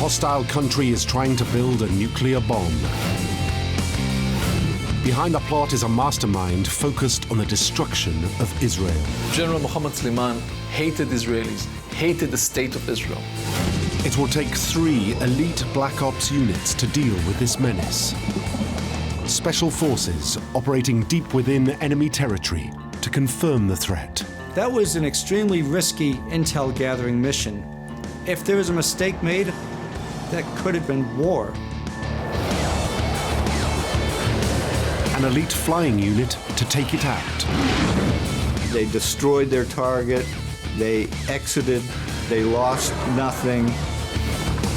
hostile country is trying to build a nuclear bomb. Behind the plot is a mastermind focused on the destruction of Israel. General Muhammad Sulan hated Israelis, hated the state of Israel. It will take 3 elite Black Ops units to deal with this menace. Special forces operating deep within enemy territory to confirm the threat. That was an extremely risky intel gathering mission. If there was a mistake made, that could have been war. An elite flying unit to take it out. They destroyed their target, they exited, they lost nothing.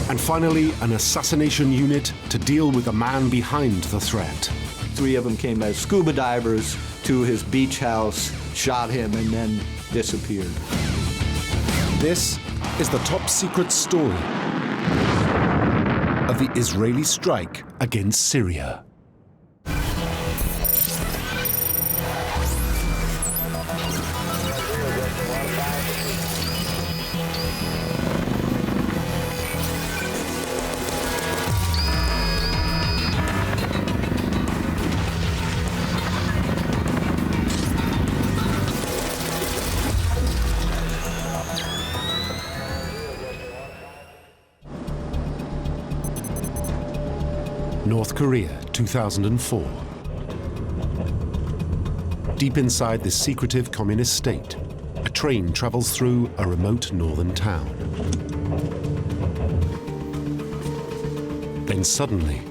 And finally, an assassination unit to deal with the man behind the threat. 3 of them came as scuba divers to his beach house, shot him, and then disappeared. This is the top secret story of the Israeli strike against Syria. North Korea, 2004. Deep inside this secretive communist state, a train travels through a remote northern town. Then suddenly,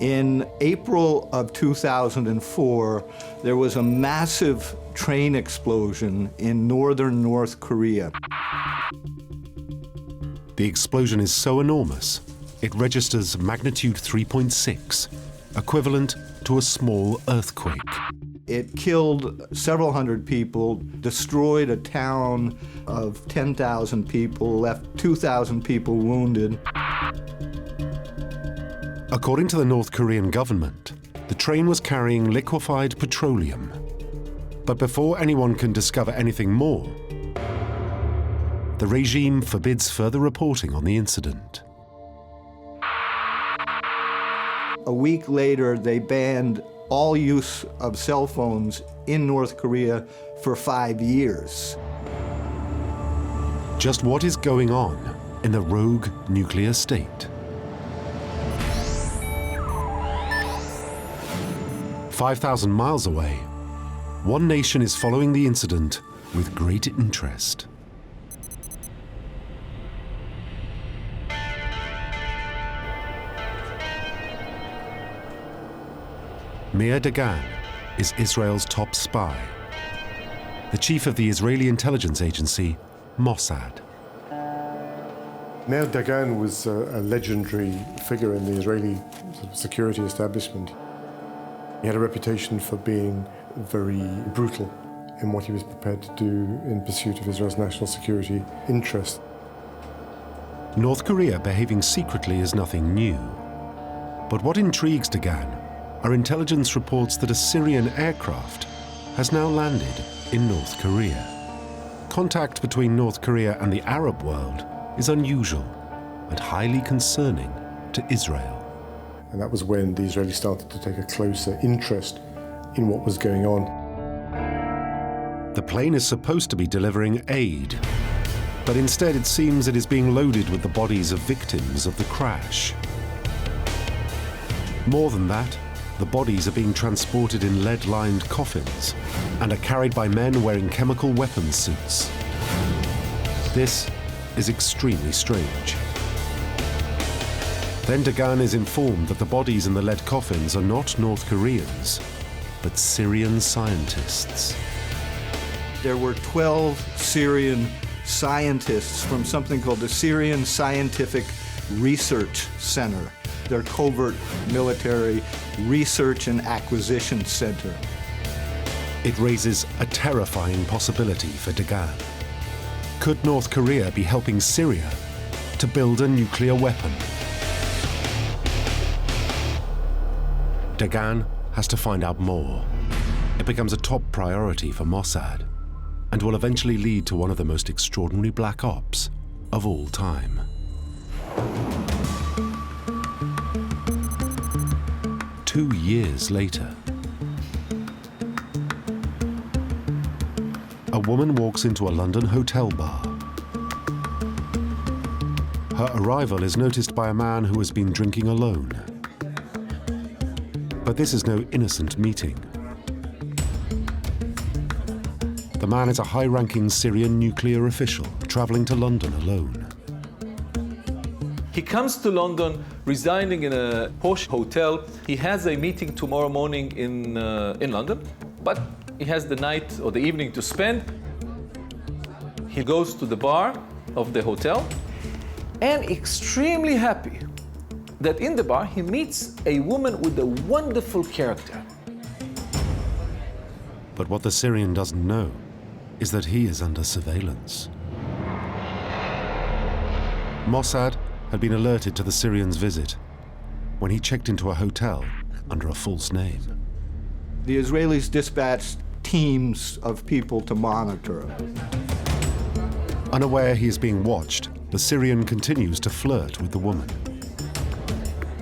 in April of 2004, there was a massive train explosion in northern North Korea. The explosion is so enormous, it registers magnitude 3.6, equivalent to a small earthquake. It killed several hundred people, destroyed a town of 10,000 people, left 2,000 people wounded. According to the North Korean government, the train was carrying liquefied petroleum. But before anyone can discover anything more, the regime forbids further reporting on the incident. A week later, they banned all use of cell phones in North Korea for 5 years. Just what is going on in the rogue nuclear state? 5,000 miles away, one nation is following the incident with great interest. Meir Dagan is Israel's top spy, the chief of the Israeli intelligence agency, Mossad. Meir Dagan was a legendary figure in the Israeli security establishment. He had a reputation for being very brutal in what he was prepared to do in pursuit of Israel's national security interest. North Korea behaving secretly is nothing new. But what intrigues Dagan are intelligence reports that a Syrian aircraft has now landed in North Korea. Contact between North Korea and the Arab world is unusual and highly concerning to Israel. And that was when the Israelis started to take a closer interest in what was going on. The plane is supposed to be delivering aid, but instead it seems it is being loaded with the bodies of victims of the crash. More than that, the bodies are being transported in lead-lined coffins and are carried by men wearing chemical weapons suits. This is extremely strange. Then Dagan is informed that the bodies in the lead coffins are not North Koreans, but Syrian scientists. There were 12 Syrian scientists from something called the Syrian Scientific Research Center, their covert military research and acquisition center. It raises a terrifying possibility for Dagan. Could North Korea be helping Syria to build a nuclear weapon? Dagan has to find out more. It becomes a top priority for Mossad and will eventually lead to one of the most extraordinary black ops of all time. Two years later, a woman walks into a London hotel bar. Her arrival is noticed by a man who has been drinking alone. But this is no innocent meeting. The man is a high-ranking Syrian nuclear official traveling to London alone. He comes to London, residing in a posh hotel. He has a meeting tomorrow morning in London, but he has the night or the evening to spend. He goes to the bar of the hotel and extremely happy that in the bar he meets a woman with a wonderful character. But what the Syrian doesn't know is that he is under surveillance. Mossad had been alerted to the Syrian's visit when he checked into a hotel under a false name. The Israelis dispatched teams of people to monitor him. Unaware he is being watched, the Syrian continues to flirt with the woman.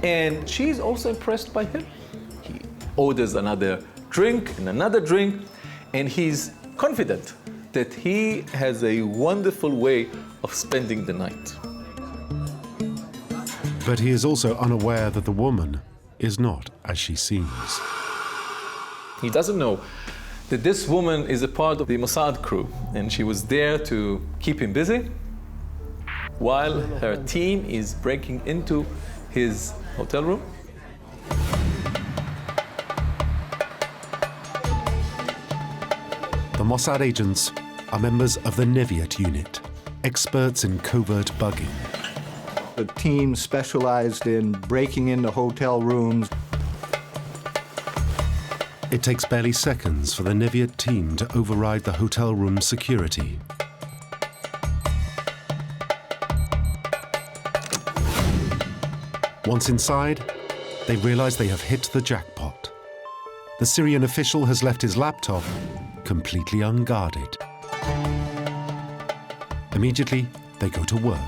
And she's also impressed by him. He orders another drink and another drink, and he's confident that he has a wonderful way of spending the night. But he is also unaware that the woman is not as she seems. He doesn't know that this woman is a part of the Mossad crew, and she was there to keep him busy while her team is breaking into his hotel room. The Mossad agents are members of the Neviat unit, experts in covert bugging. The team specialized in breaking into hotel rooms. It takes barely seconds for the Neviat team to override the hotel room's security. Once inside, they realize they have hit the jackpot. The Syrian official has left his laptop completely unguarded. Immediately, they go to work.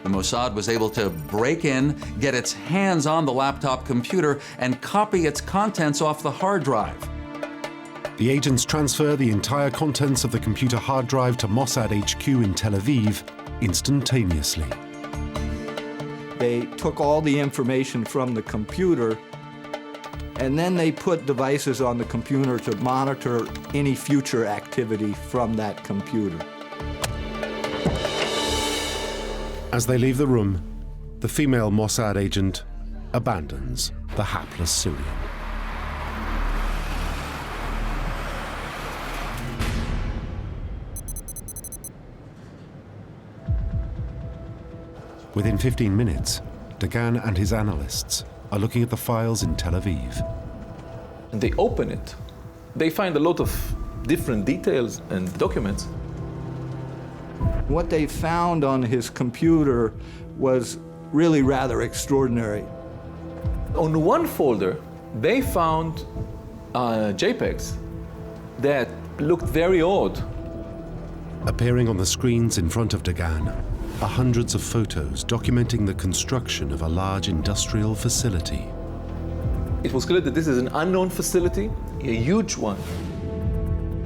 The Mossad was able to break in, get its hands on the laptop computer, and copy its contents off the hard drive. The agents transfer the entire contents of the computer hard drive to Mossad HQ in Tel Aviv instantaneously. They took all the information from the computer, and then they put devices on the computer to monitor any future activity from that computer. As they leave the room, the female Mossad agent abandons the hapless Syrian. Within 15 minutes, Dagan and his analysts are looking at the files in Tel Aviv. And they open it. They find a lot of different details and documents. What they found on his computer was really rather extraordinary. On one folder, they found JPEGs that looked very odd. Appearing on the screens in front of Dagan are hundreds of photos documenting the construction of a large industrial facility. It was clear that this is an unknown facility, a huge one.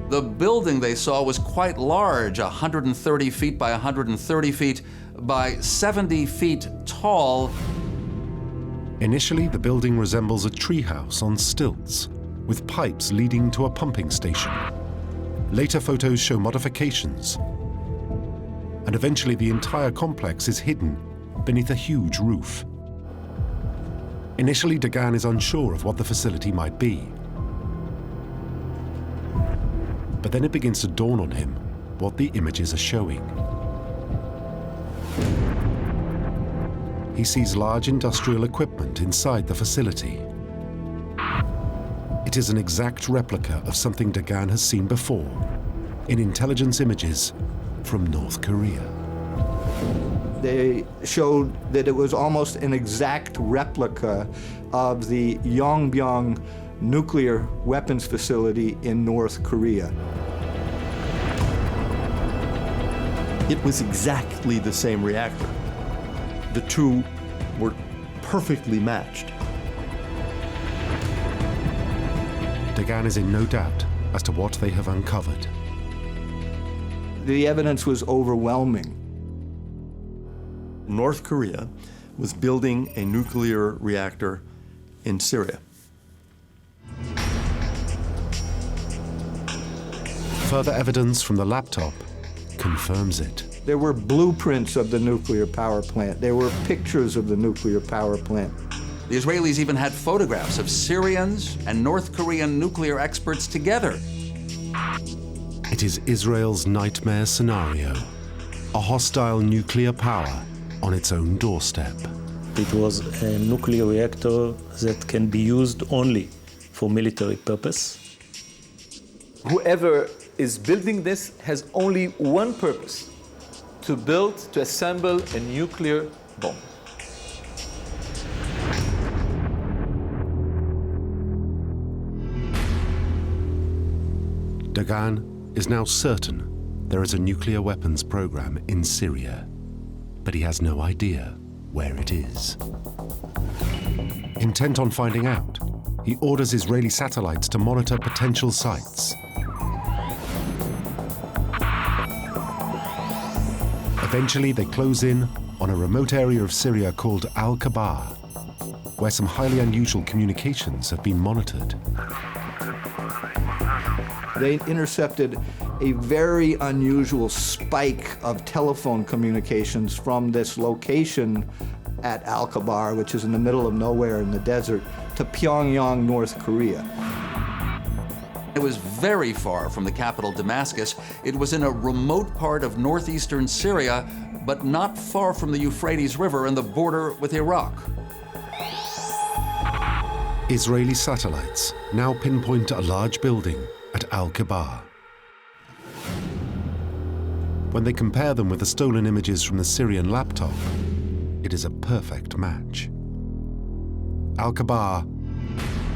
The building they saw was quite large, 130 feet by 130 feet by 70 feet tall. Initially, the building resembles a treehouse on stilts, with pipes leading to a pumping station. Later photos show modifications, and eventually the entire complex is hidden beneath a huge roof. Initially, Dagan is unsure of what the facility might be. But then it begins to dawn on him what the images are showing. He sees large industrial equipment inside the facility. It is an exact replica of something Dagan has seen before in intelligence images from North Korea. They showed that it was almost an exact replica of the Yongbyon nuclear weapons facility in North Korea. It was exactly the same reactor. The two were perfectly matched. Dagan is in no doubt as to what they have uncovered. The evidence was overwhelming. North Korea was building a nuclear reactor in Syria. Further evidence from the laptop confirms it. There were blueprints of the nuclear power plant. There were pictures of the nuclear power plant. The Israelis even had photographs of Syrians and North Korean nuclear experts together. It is Israel's nightmare scenario, a hostile nuclear power on its own doorstep. It was a nuclear reactor that can be used only for military purpose. Whoever is building this has only one purpose: to build, to assemble a nuclear bomb. Dagan is now certain there is a nuclear weapons program in Syria, but he has no idea where it is. Intent on finding out, he orders Israeli satellites to monitor potential sites. Eventually, they close in on a remote area of Syria called Al-Kabar, where some highly unusual communications have been monitored. They intercepted a very unusual spike of telephone communications from this location at Al-Kabar, which is in the middle of nowhere in the desert, to Pyongyang, North Korea. It was very far from the capital, Damascus. It was in a remote part of northeastern Syria, but not far from the Euphrates River and the border with Iraq. Israeli satellites now pinpoint a large building at Al-Kabar. When they compare them with the stolen images from the Syrian laptop, it is a perfect match. Al-Kabar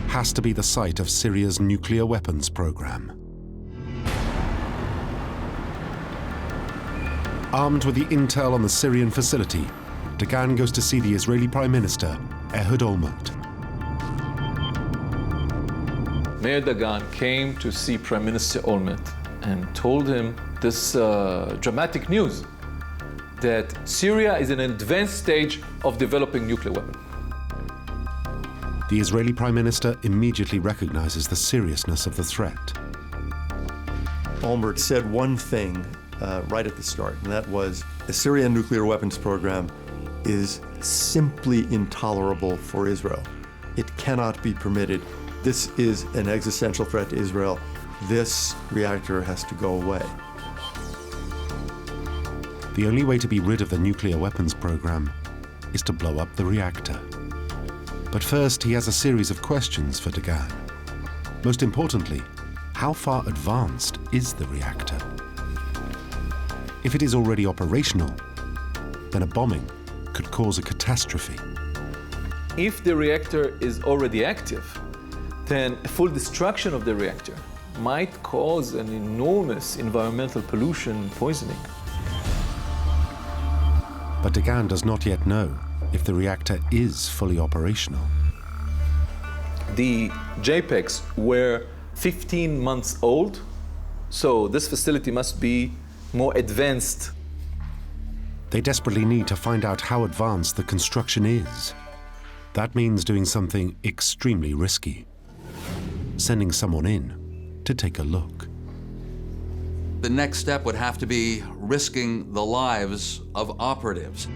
has to be the site of Syria's nuclear weapons program. Armed with the intel on the Syrian facility, Dagan goes to see the Israeli Prime Minister, Ehud Olmert. Mayor Dagan came to see Prime Minister Olmert and told him this dramatic news that Syria is in an advanced stage of developing nuclear weapons. The Israeli Prime Minister immediately recognizes the seriousness of the threat. Olmert said one thing right at the start, and that was the Syrian nuclear weapons program is simply intolerable for Israel. It cannot be permitted. This is an existential threat to Israel. This reactor has to go away. The only way to be rid of the nuclear weapons program is to blow up the reactor. But first, he has a series of questions for Dagan. Most importantly, how far advanced is the reactor? If it is already operational, then a bombing could cause a catastrophe. If the reactor is already active, then full destruction of the reactor might cause an enormous environmental pollution poisoning. But Dagan does not yet know if the reactor is fully operational. The JPEGs were 15 months old, so this facility must be more advanced. They desperately need to find out how advanced the construction is. That means doing something extremely risky. Sending someone in to take a look. The next step would have to be risking the lives of operatives.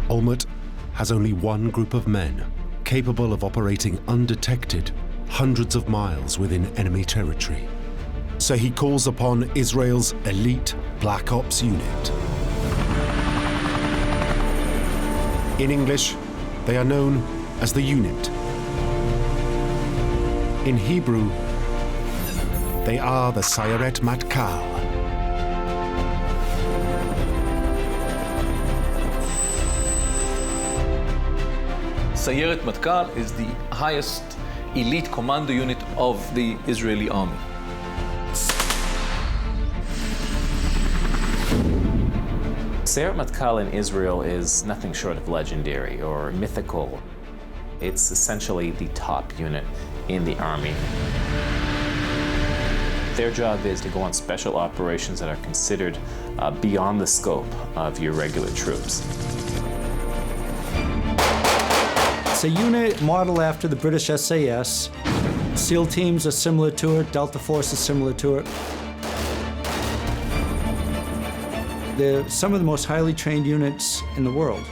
Olmert has only one group of men capable of operating undetected hundreds of miles within enemy territory. So he calls upon Israel's elite Black Ops unit. In English, they are known as the unit. In Hebrew, they are the Sayeret Matkal. Sayeret Matkal is the highest elite commando unit of the Israeli army. Sayeret Matkal in Israel is nothing short of legendary or mythical. It's essentially the top unit in the army. Their job is to go on special operations that are considered beyond the scope of your regular troops. It's a unit modeled after the British SAS. SEAL teams are similar to it, Delta Force is similar to it. They're some of the most highly trained units in the world.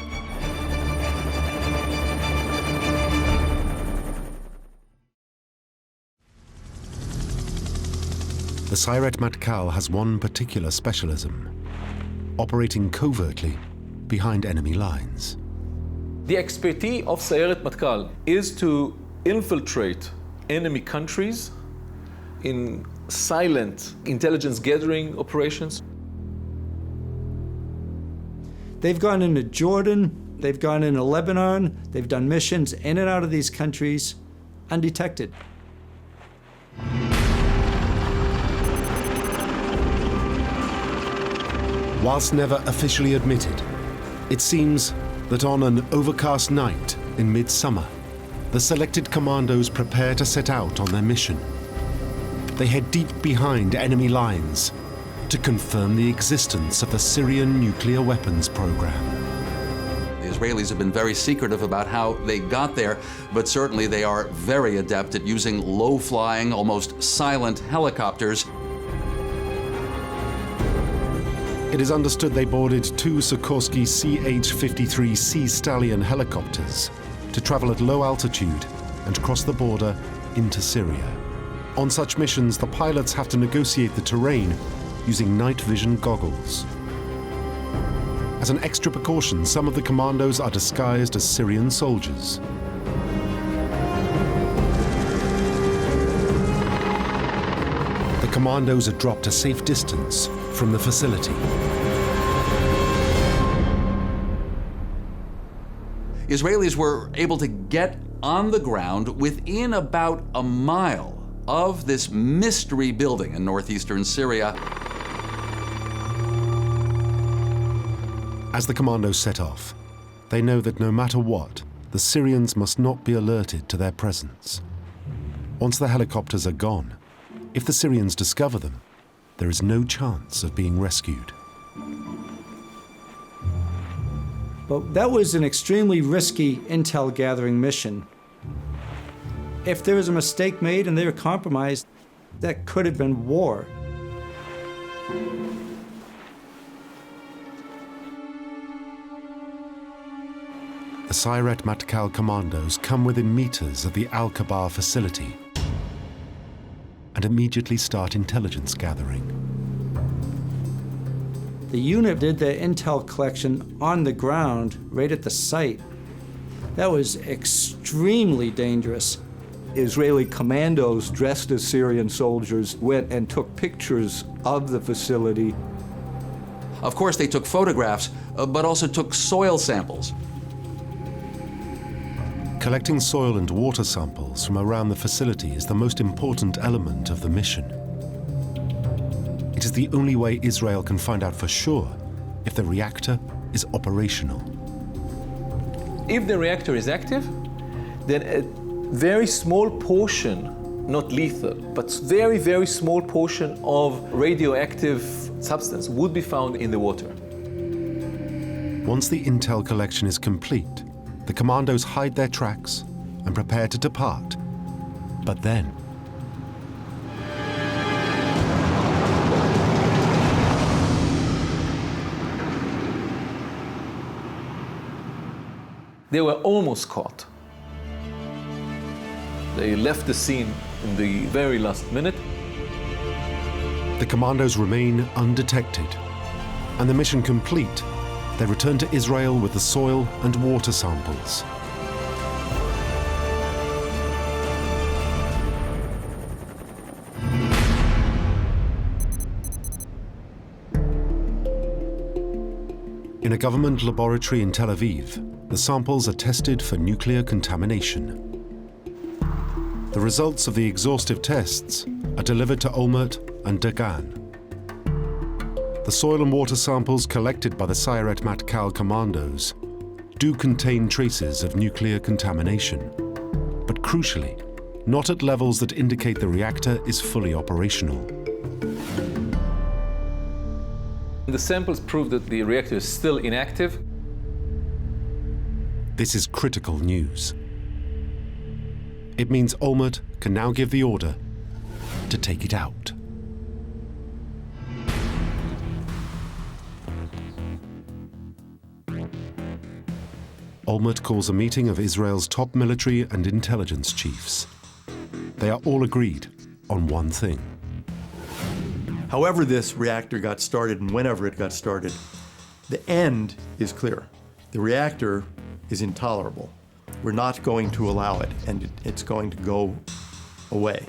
The Sayeret Matkal has one particular specialism: operating covertly behind enemy lines. The expertise of Sayeret Matkal is to infiltrate enemy countries in silent intelligence gathering operations. They've gone into Jordan, they've gone into Lebanon, they've done missions in and out of these countries undetected. Whilst never officially admitted, it seems that on an overcast night in midsummer, the selected commandos prepare to set out on their mission. They head deep behind enemy lines to confirm the existence of the Syrian nuclear weapons program. The Israelis have been very secretive about how they got there, but certainly they are very adept at using low-flying, almost silent helicopters. It is understood they boarded two Sikorsky CH-53 Sea Stallion helicopters to travel at low altitude and cross the border into Syria. On such missions, the pilots have to negotiate the terrain using night vision goggles. As an extra precaution, some of the commandos are disguised as Syrian soldiers. The commandos are dropped a safe distance from the facility. Israelis were able to get on the ground within about a mile of this mystery building in northeastern Syria. As the commandos set off, they know that no matter what, the Syrians must not be alerted to their presence. Once the helicopters are gone, if the Syrians discover them, there is no chance of being rescued. But that was an extremely risky intel gathering mission. If there was a mistake made and they were compromised, that could have been war. The Sayeret Matkal commandos come within meters of the Al-Kabar facility and immediately start intelligence gathering. The unit did their intel collection on the ground, right at the site. That was extremely dangerous. Israeli commandos dressed as Syrian soldiers went and took pictures of the facility. Of course, they took photographs, but also took soil samples. Collecting soil and water samples from around the facility is the most important element of the mission. It is the only way Israel can find out for sure if the reactor is operational. If the reactor is active, then a very small portion, not lethal, but very, very small portion of radioactive substance would be found in the water. Once the intel collection is complete, the commandos hide their tracks and prepare to depart. But then, they were almost caught. They left the scene in the very last minute. the commandos remain undetected, and the mission complete, they return to Israel with the soil and water samples. In a government laboratory in Tel Aviv, the samples are tested for nuclear contamination. The results of the exhaustive tests are delivered to Olmert and Dagan. The soil and water samples collected by the Sayeret Matkal commandos do contain traces of nuclear contamination, but crucially, not at levels that indicate the reactor is fully operational. The samples prove that the reactor is still inactive. This is critical news. It means Olmert can now give the order to take it out. Olmert calls a meeting of Israel's top military and intelligence chiefs. They are all agreed on one thing. However this reactor got started and whenever it got started, the end is clear. The reactor is intolerable. We're not going to allow it, and it's going to go away.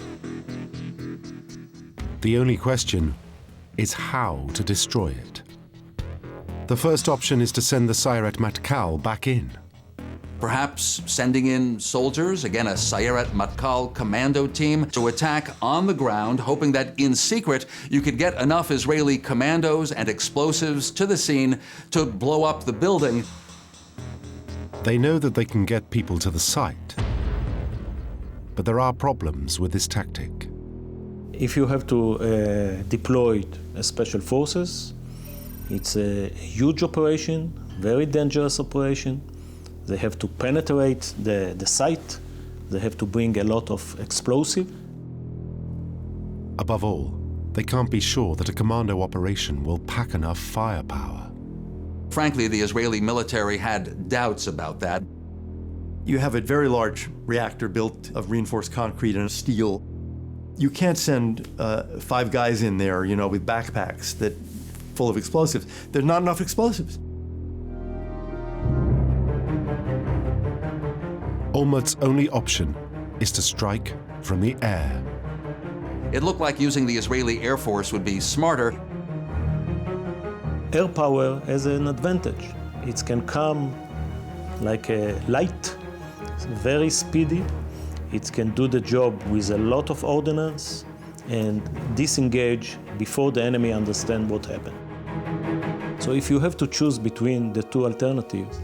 The only question is how to destroy it. The first option is to send the Sayeret Matkal back in. Perhaps sending in soldiers, again a Sayeret Matkal commando team, to attack on the ground, hoping that in secret you could get enough Israeli commandos and explosives to the scene to blow up the building. They know that they can get people to the site, but there are problems with this tactic. If you have to deploy special forces, it's a huge operation, very dangerous operation. They have to penetrate the site. They have to bring a lot of explosive. Above all, they can't be sure that a commando operation will pack enough firepower. Frankly, the Israeli military had doubts about that. You have a very large reactor built of reinforced concrete and steel. You can't send 5 guys in there, with backpacks full of explosives. There's not enough explosives. Olmert's only option is to strike from the air. It looked like using the Israeli Air Force would be smarter. Air power has an advantage. It can come like a light, it's very speedy. It can do the job with a lot of ordnance and disengage before the enemy understands what happened. So if you have to choose between the two alternatives,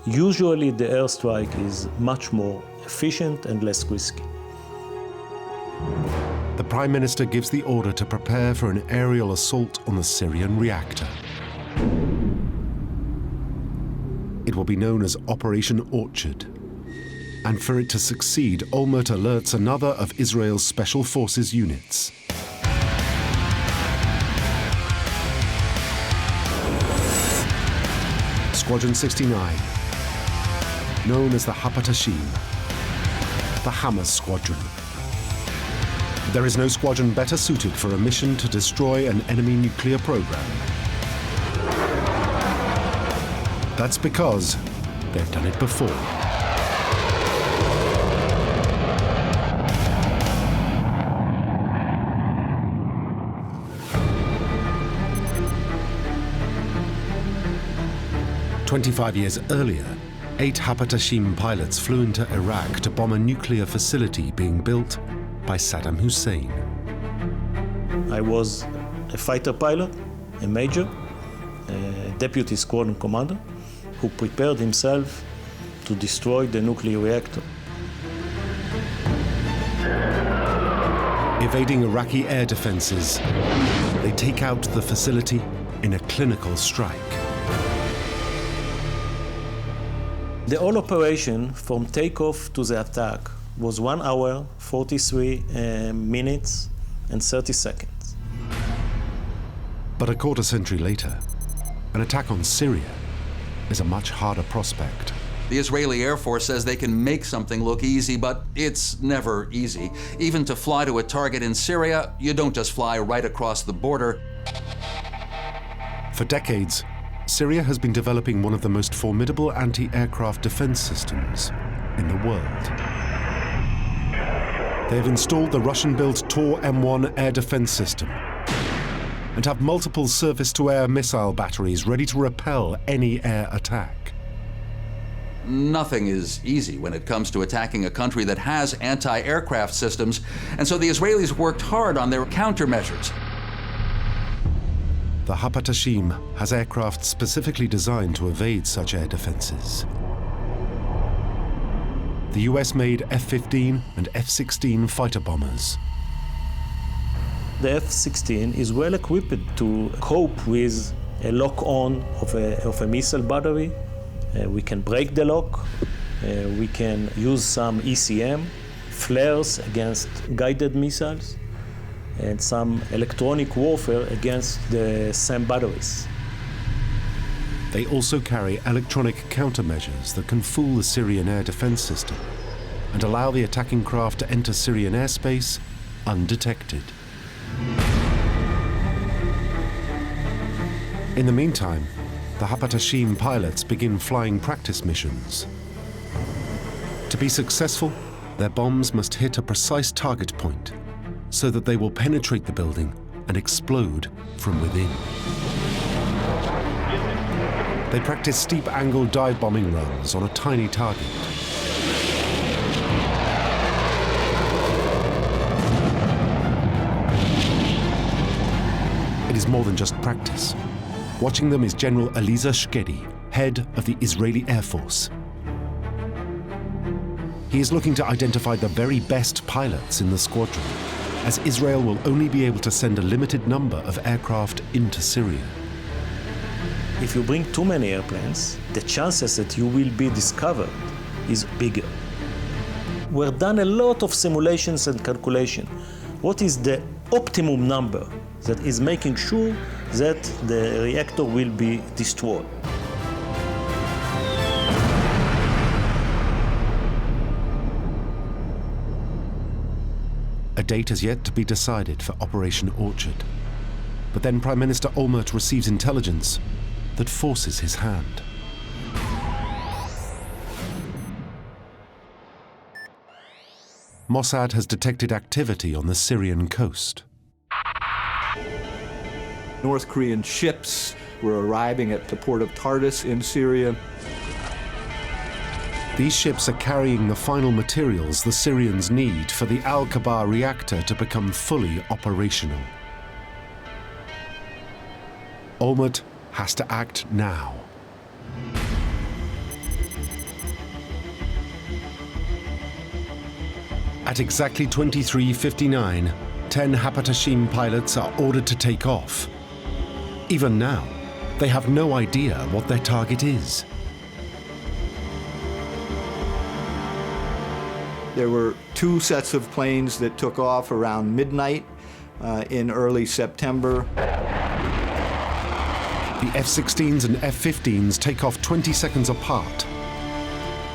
usually the airstrike is much more efficient and less risky. The Prime Minister gives the order to prepare for an aerial assault on the Syrian reactor. It will be known as Operation Orchard. And for it to succeed, Olmert alerts another of Israel's Special Forces units. Squadron 69, known as the Hapatashim, the Hamas Squadron. There is no squadron better suited for a mission to destroy an enemy nuclear program. That's because they've done it before. "25 years earlier, 8 Hapatashim pilots flew into Iraq to bomb a nuclear facility being built by Saddam Hussein. I was a fighter pilot, a major, a deputy squadron commander, who prepared himself to destroy the nuclear reactor. Evading Iraqi air defenses, they take out the facility in a clinical strike. The whole operation from takeoff to the attack was 1 hour, 43 minutes and 30 seconds. But a quarter century later, an attack on Syria is a much harder prospect. The Israeli Air Force says they can make something look easy, but it's never easy. Even to fly to a target in Syria, you don't just fly right across the border. For decades, Syria has been developing one of the most formidable anti-aircraft defense systems in the world. They have installed the Russian-built Tor M1 air defense system and have multiple surface-to-air missile batteries ready to repel any air attack. nothing is easy when it comes to attacking a country that has anti-aircraft systems, and so the Israelis worked hard on their countermeasures. The Hapatashim has aircraft specifically designed to evade such air defenses. The US-made F-15 and F-16 fighter bombers. The F-16 is well equipped to cope with a lock-on of a missile battery. We can break the lock. We can use some ECM, flares against guided missiles, and some electronic warfare against the SAM batteries. They also carry electronic countermeasures that can fool the Syrian air defense system and allow the attacking craft to enter Syrian airspace undetected. In the meantime, the Hapatashim pilots begin flying practice missions. To be successful, their bombs must hit a precise target point so that they will penetrate the building and explode from within. They practice steep-angle dive bombing runs on a tiny target. It is more than just practice. Watching them is General Eliezer Shkedi, head of the Israeli Air Force. He is looking to identify the very best pilots in the squadron, as Israel will only be able to send a limited number of aircraft into Syria. If you bring too many airplanes, the chances that you will be discovered is bigger. We've done a lot of simulations and calculation. What is the optimum number that is making sure that the reactor will be destroyed? A date has yet to be decided for Operation Orchard. But then Prime Minister Olmert receives intelligence that forces his hand. Mossad has detected activity on the Syrian coast. North Korean ships were arriving at the port of Tartus in Syria. These ships are carrying the final materials the Syrians need for the Al-Kabar reactor to become fully operational. Olmert has to act now. At exactly 23:59, 10 Hapatashim pilots are ordered to take off. Even now, they have no idea what their target is. There were two sets of planes that took off around midnight in early September. The F-16s and F-15s take off 20 seconds apart,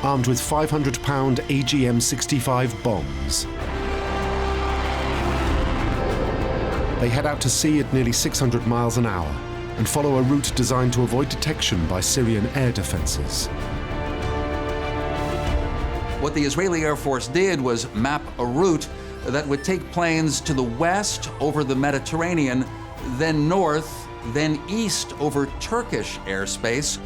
armed with 500-pound AGM-65 bombs. They head out to sea at nearly 600 miles an hour and follow a route designed to avoid detection by Syrian air defenses. What the Israeli Air Force did was map a route that would take planes to the west over the Mediterranean, then north, then east over Turkish airspace.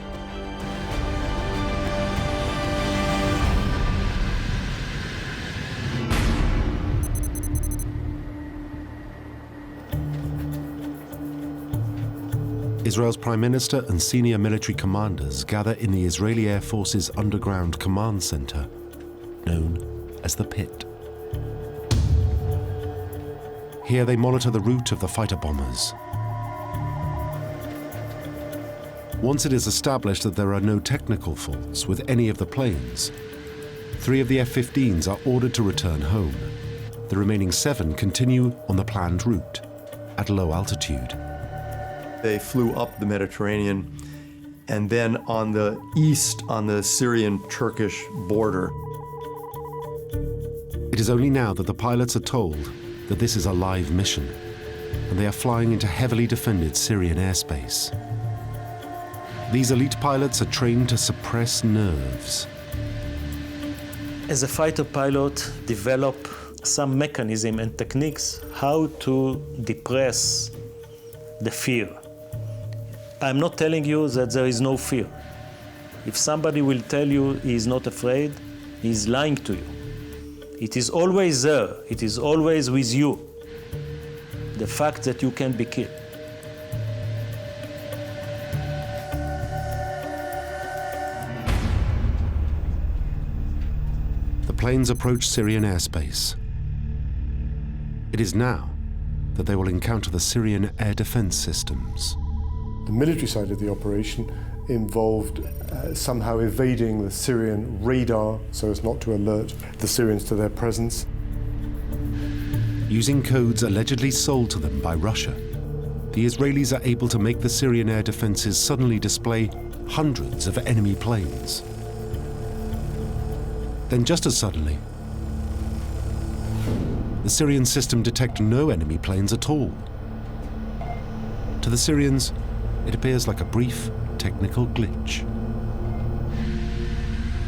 Israel's Prime Minister and senior military commanders gather in the Israeli Air Force's underground command center, known as the Pit. Here they monitor the route of the fighter bombers. Once it is established that there are no technical faults with any of the planes, 3 of the F-15s are ordered to return home. The remaining 7 continue on the planned route at low altitude. They flew up the Mediterranean and then on the east, on the Syrian-Turkish border. It is only now that the pilots are told that this is a live mission, and they are flying into heavily defended Syrian airspace. These elite pilots are trained to suppress nerves. As a fighter pilot, develop some mechanism and techniques how to depress the fear. I'm not telling you that there is no fear. If somebody will tell you he is not afraid, he is lying to you. It is always there. It is always with you. The fact that you can be killed. The planes approach Syrian airspace. It is now that they will encounter the Syrian air defense systems. The military side of the operation involved somehow evading the Syrian radar so as not to alert the Syrians to their presence. Using codes allegedly sold to them by Russia, the Israelis are able to make the Syrian air defenses suddenly display hundreds of enemy planes. Then just as suddenly, the Syrian system detects no enemy planes at all. To the Syrians, it appears like a brief technical glitch.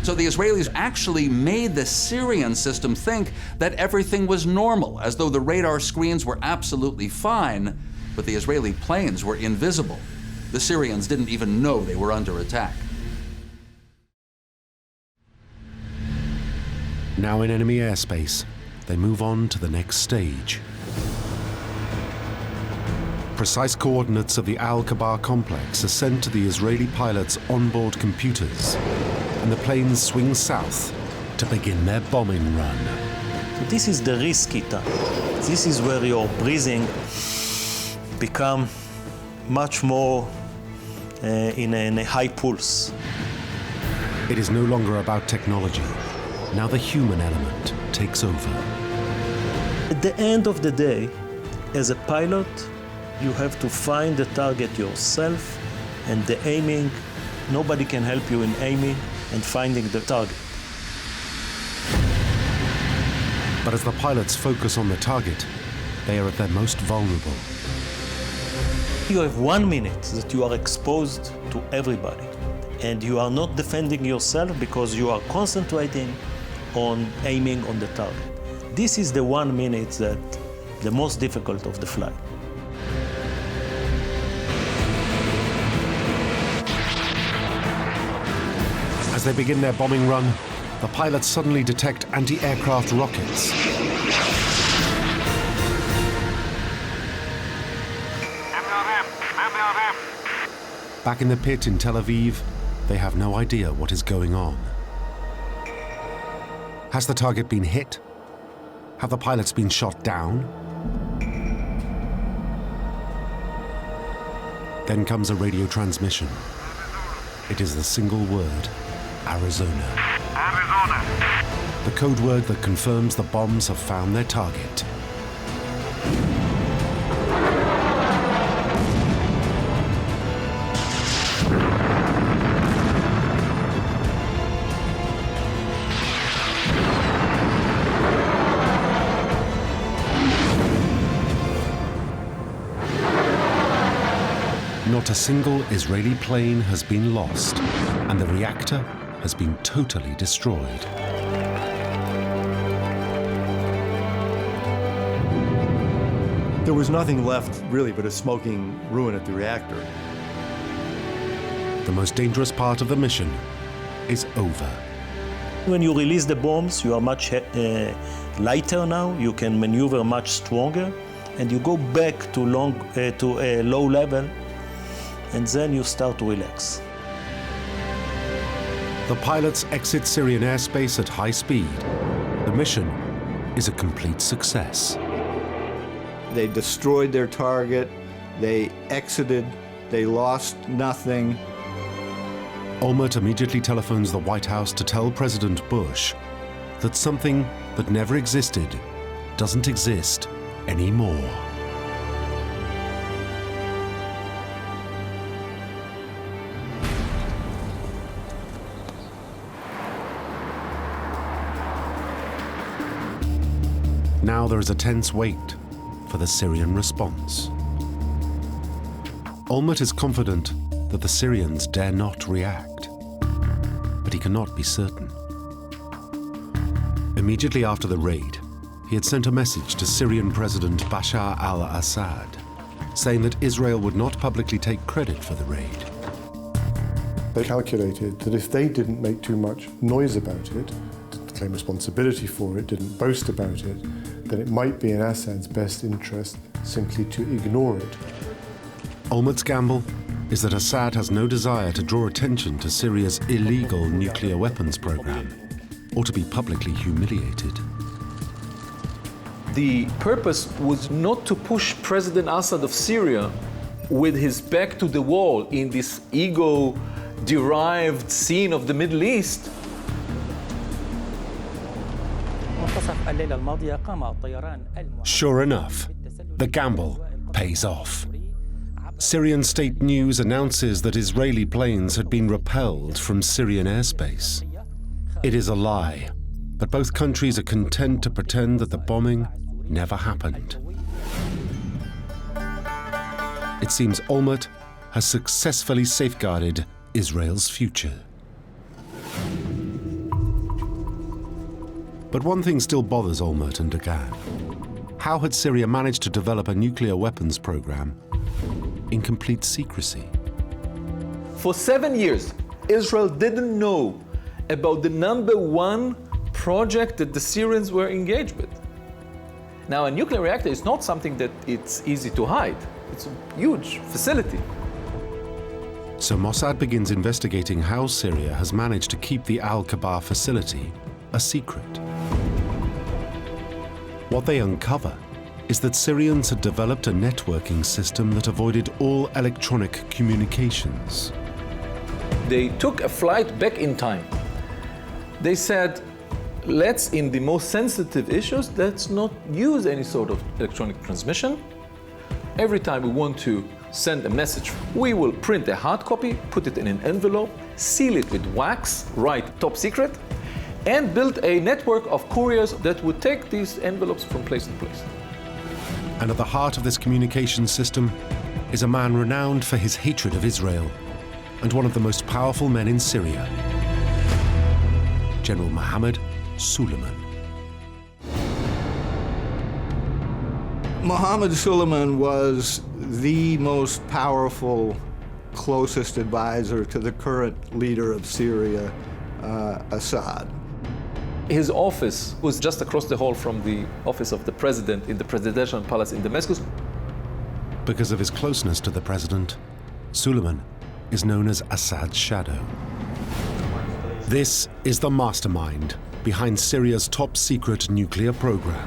So the Israelis actually made the Syrian system think that everything was normal, as though the radar screens were absolutely fine, but the Israeli planes were invisible. The Syrians didn't even know they were under attack. Now in enemy airspace, they move on to the next stage. Precise coordinates of the Al-Kabar complex are sent to the Israeli pilots' onboard computers, and the planes swing south to begin their bombing run. So this is the risky time. This is where your breathing become much more in a high pulse. It is no longer about technology. Now the human element takes over. At the end of the day, as a pilot, you have to find the target yourself, and the aiming, nobody can help you in aiming and finding the target. But as the pilots focus on the target, they are at their most vulnerable. You have 1 minute that you are exposed to everybody, and you are not defending yourself because you are concentrating on aiming on the target. This is the 1 minute that the most difficult of the flight. As they begin their bombing run, the pilots suddenly detect anti-aircraft rockets. Back in the pit in Tel Aviv, they have no idea what is going on. Has the target been hit? Have the pilots been shot down? Then comes a radio transmission. It is the single word, Arizona. Arizona. The code word that confirms the bombs have found their target. Not a single Israeli plane has been lost, and the reactor has been totally destroyed. There was nothing left, really, but a smoking ruin at the reactor. The most dangerous part of the mission is over. When you release the bombs, you are much lighter now. You can maneuver much stronger, and you go back to a low level, and then you start to relax. The pilots exit Syrian airspace at high speed. The mission is a complete success. They destroyed their target, they exited, they lost nothing. Olmert immediately telephones the White House to tell President Bush that something that never existed doesn't exist anymore. Now there is a tense wait for the Syrian response. Olmert is confident that the Syrians dare not react, but he cannot be certain. Immediately after the raid, he had sent a message to Syrian President Bashar al-Assad, saying that Israel would not publicly take credit for the raid. They calculated that if they didn't make too much noise about it, didn't claim responsibility for it, didn't boast about it, then it might be in Assad's best interest simply to ignore it. Olmert's gamble is that Assad has no desire to draw attention to Syria's illegal nuclear weapons program, or to be publicly humiliated. The purpose was not to push President Assad of Syria with his back to the wall in this ego-derived scene of the Middle East. Sure enough, the gamble pays off. Syrian state news announces that Israeli planes had been repelled from Syrian airspace. It is a lie, but both countries are content to pretend that the bombing never happened. It seems Olmert has successfully safeguarded Israel's future. But one thing still bothers Olmert and Dagan. How had Syria managed to develop a nuclear weapons program in complete secrecy? For 7 years, Israel didn't know about the #1 project that the Syrians were engaged with. Now, a nuclear reactor is not something that it's easy to hide. It's a huge facility. So Mossad begins investigating how Syria has managed to keep the Al-Kabar facility a secret. What they uncover is that Syrians had developed a networking system that avoided all electronic communications. They took a flight back in time. They said, let's, in the most sensitive issues, let's not use any sort of electronic transmission. Every time we want to send a message, we will print a hard copy, put it in an envelope, seal it with wax, write top secret, and build a network of couriers that would take these envelopes from place to place. And at the heart of this communication system is a man renowned for his hatred of Israel and one of the most powerful men in Syria, General Muhammad Sulan. Muhammad Sulan was the most powerful, closest advisor to the current leader of Syria, Assad. His office was just across the hall from the office of the president in the presidential palace in Damascus. Because of his closeness to the president, Suliman is known as Assad's shadow. This is the mastermind behind Syria's top-secret nuclear program.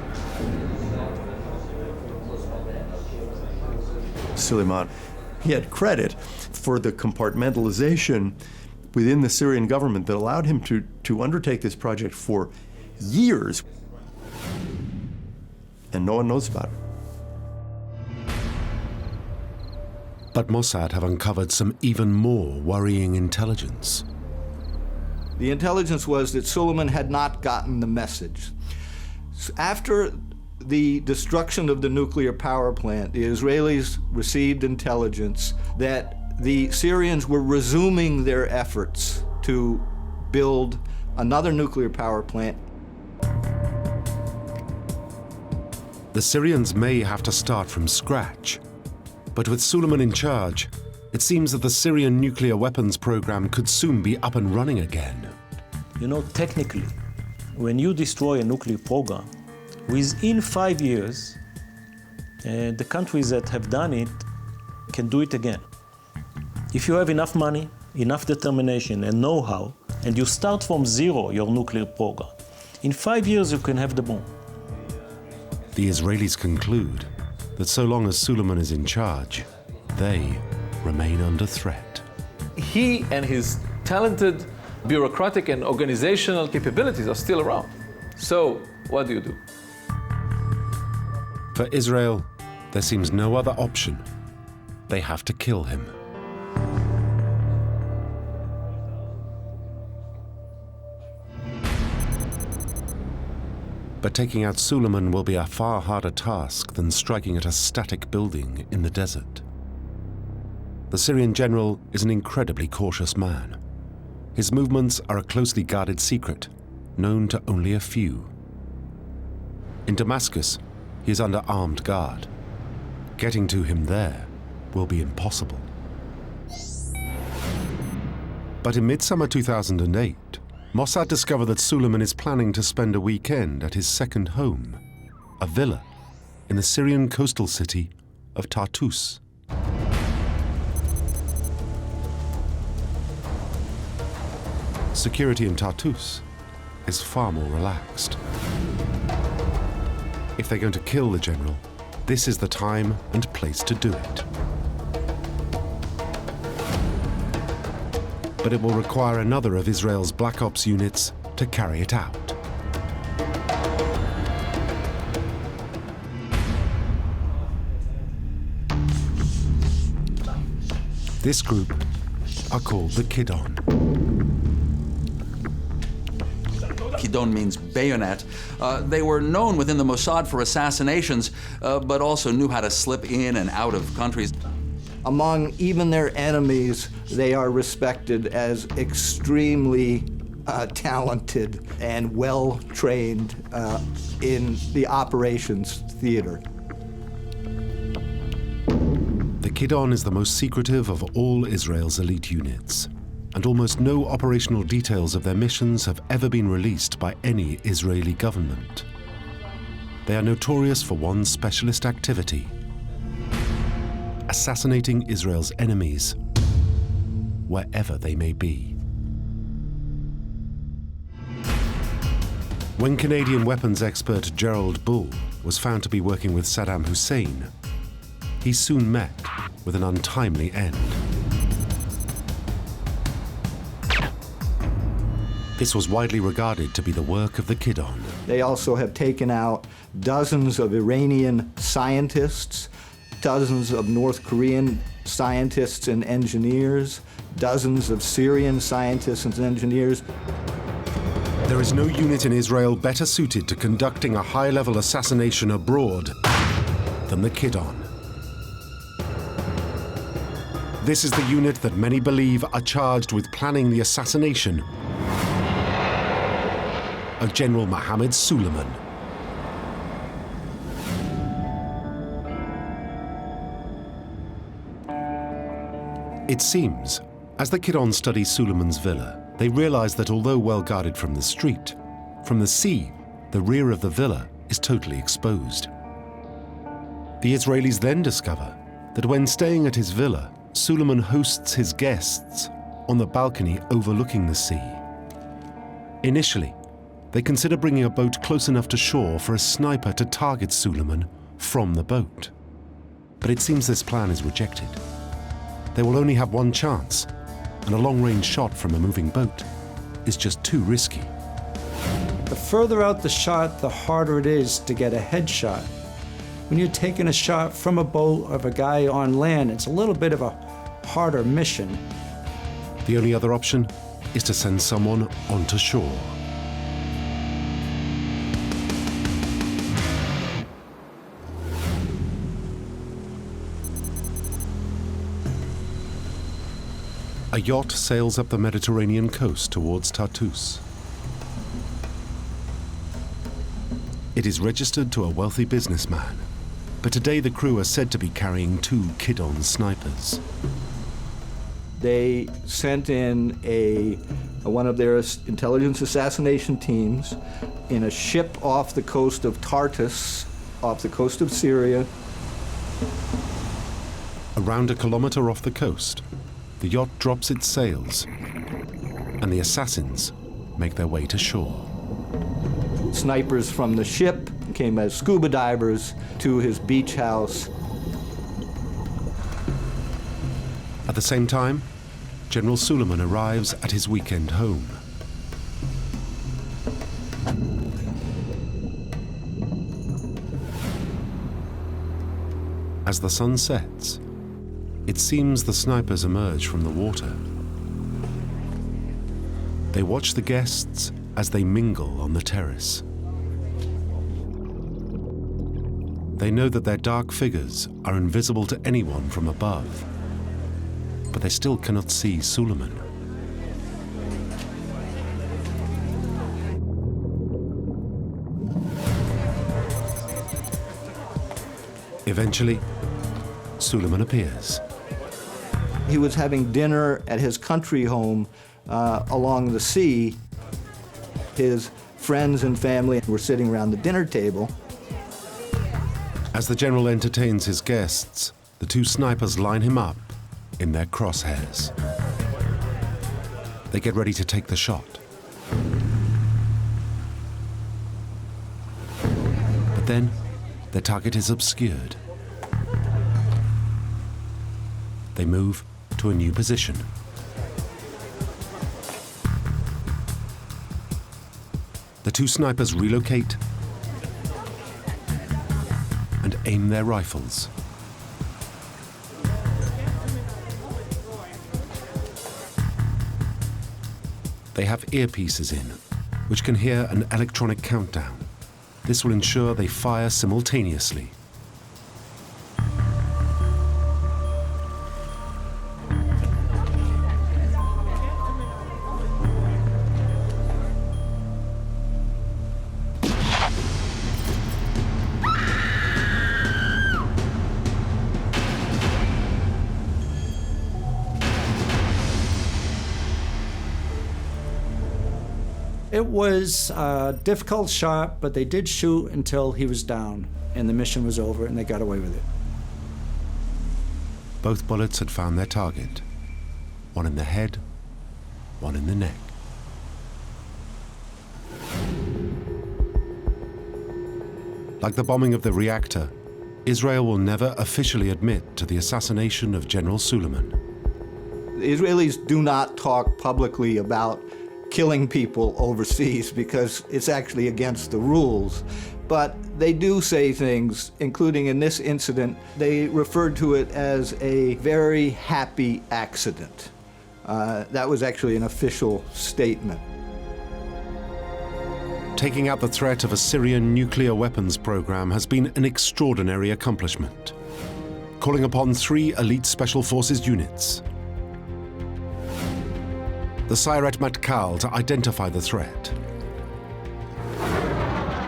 Suleiman, he had credit for the compartmentalization within the Syrian government that allowed him to undertake this project for years. And no one knows about it. But Mossad have uncovered some even more worrying intelligence. The intelligence was that Suleiman had not gotten the message. After the destruction of the nuclear power plant, the Israelis received intelligence that the Syrians were resuming their efforts to build another nuclear power plant. The Syrians may have to start from scratch, but with Suliman in charge, it seems that the Syrian nuclear weapons program could soon be up and running again. You know, technically, when you destroy a nuclear program, within 5 years, the countries that have done it can do it again. If you have enough money, enough determination and know-how, and you start from zero your nuclear program, in 5 years you can have the bomb. The Israelis conclude that so long as Suliman is in charge, they remain under threat. He and his talented bureaucratic and organizational capabilities are still around. So, what do you do? For Israel, there seems no other option. They have to kill him. But taking out Suliman will be a far harder task than striking at a static building in the desert. The Syrian general is an incredibly cautious man. His movements are a closely guarded secret, known to only a few. In Damascus, he is under armed guard. Getting to him there will be impossible. But in midsummer 2008, Mossad discovered that Suliman is planning to spend a weekend at his second home, a villa in the Syrian coastal city of Tartus. Security in Tartus is far more relaxed. If they're going to kill the general, this is the time and place to do it. But it will require another of Israel's Black Ops units to carry it out. This group are called the Kidon. Kidon means bayonet. They were known within the Mossad for assassinations, but also knew how to slip in and out of countries. Among even their enemies, they are respected as extremely talented and well-trained in the operations theater. The Kidon is the most secretive of all Israel's elite units, and almost no operational details of their missions have ever been released by any Israeli government. They are notorious for one specialist activity: assassinating Israel's enemies, wherever they may be. When Canadian weapons expert Gerald Bull was found to be working with Saddam Hussein, he soon met with an untimely end. This was widely regarded to be the work of the Kidon. They also have taken out dozens of Iranian scientists, dozens of North Korean scientists and engineers, dozens of Syrian scientists and engineers. There is no unit in Israel better suited to conducting a high-level assassination abroad than the Kidon. This is the unit that many believe are charged with planning the assassination of General Muhammad Sulan. It seems, as the Kidon study Suliman's villa, they realize that although well guarded from the street, from the sea, the rear of the villa is totally exposed. The Israelis then discover that when staying at his villa, Suliman hosts his guests on the balcony overlooking the sea. Initially, they consider bringing a boat close enough to shore for a sniper to target Suliman from the boat. But it seems this plan is rejected. They will only have one chance, and a long-range shot from a moving boat is just too risky. The further out the shot, the harder it is to get a headshot. When you're taking a shot from a boat of a guy on land, it's a little bit of a harder mission. The only other option is to send someone onto shore. A yacht sails up the Mediterranean coast towards Tartus. It is registered to a wealthy businessman, but today the crew are said to be carrying 2 Kidon snipers. They sent in one of their intelligence assassination teams in a ship off the coast of Tartus, off the coast of Syria. Around a kilometer off the coast, the yacht drops its sails, and the assassins make their way to shore. Snipers from the ship came as scuba divers to his beach house. At the same time, General Suliman arrives at his weekend home. As the sun sets, it seems the snipers emerge from the water. They watch the guests as they mingle on the terrace. They know that their dark figures are invisible to anyone from above, but they still cannot see Suliman. Eventually, Suliman appears. He was having dinner at his country home along the sea. His friends and family were sitting around the dinner table. As the general entertains his guests, the two snipers line him up in their crosshairs. They get ready to take the shot. But then, their target is obscured. They move to a new position. The two snipers relocate and aim their rifles. They have earpieces in, which can hear an electronic countdown. This will ensure they fire simultaneously. It was a difficult shot, but they did shoot until he was down, and the mission was over, and they got away with it. Both bullets had found their target. One in the head, one in the neck. Like the bombing of the reactor, Israel will never officially admit to the assassination of General Suliman. The Israelis do not talk publicly about killing people overseas because it's actually against the rules. But they do say things, including in this incident, they referred to it as a very happy accident. That was actually an official statement. Taking out the threat of a Syrian nuclear weapons program has been an extraordinary accomplishment. Calling upon 3 elite special forces units, the Sayeret Matkal to identify the threat,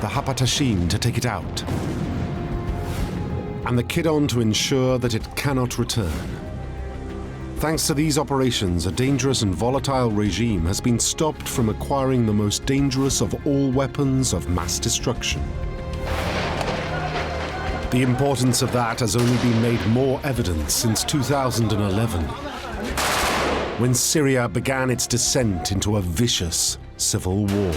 the Hapatashim to take it out, and the Kidon to ensure that it cannot return. Thanks to these operations, a dangerous and volatile regime has been stopped from acquiring the most dangerous of all weapons of mass destruction. The importance of that has only been made more evident since 2011, when Syria began its descent into a vicious civil war.